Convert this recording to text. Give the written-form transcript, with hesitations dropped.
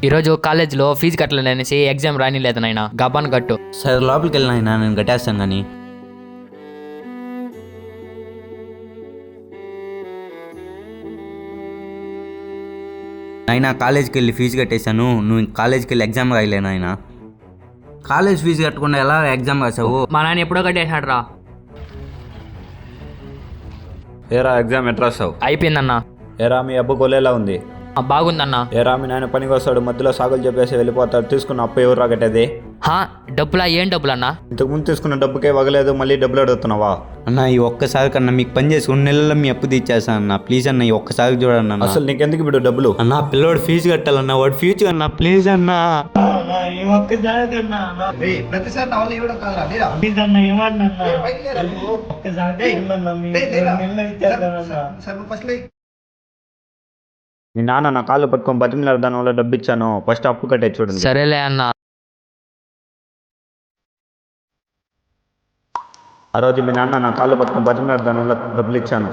ఈరోజు కాలేజీలో fee కట్టలేదనేసి exam రానిలేదు నాయన. గబాన్ కట్టు. సరే లోపలికి వెళ్ళినా నేను కట్టేస్తాను కానీ. అయినా కాలేజ్కి వెళ్ళి ఫీజు కట్టేశాను. నువ్వు కాలేజ్కి వెళ్ళి ఎగ్జామ్ రాయలేను ఆయన. కాలేజ్ ఫీజు కట్టకుండా ఎలా ఎగ్జామ్ రాసావు? మా నాన్న ఎప్పుడో కట్టేశాడు రా. ఏరా ఎగ్జామ్ ఎట్లా రాసావు? అయిపోయిందన్నా. ఏరా మీ అబ్బు గోలేలా ఉంది? బాగుందన్నా. ఏరా మీ నాయన పనికి వస్తాడు, మధ్యలో సాగులు చెప్పేసి వెళ్ళిపోతాడు. తీసుకున్న అప్పు ఎవరు కట్టేది? డబ్బులా? ఏం డబ్బులన్నా? ఇంతకుముందు తీసుకున్న డబ్బుకే వగలేదు, మళ్ళీ డబ్బులు అడుగుతున్నావా? అన్న ఈ ఒక్కసారి కన్నా మీకు పని చేసి 2 నెలల్లో మీ అప్పు తీర్చేస్తాను అన్న. ప్లీజ్ అన్న ఈ ఒక్కసారి చూడండి అన్న. అసలు నీకెందుకు ఇప్పుడు డబ్బులు? అన్న పిల్లోడు ఫీజు కట్టాలన్న, వాడు ఫ్యూచర్ అన్న. ప్లీజ్ అన్న. మీ నాన్న నా కాళ్ళు పట్టుకొని బతిమిలాడు, దాని వల్ల డబ్బు ఇచ్చాను. ఫస్ట్ అప్పు కట్టే చూడండి. సరేలే అన్న. ఆ రోజు మీ నాన్న నా కాళ్ళు పట్టుకొని బతిమిలాడు, దాని వల్ల డబ్బులు ఇచ్చాను.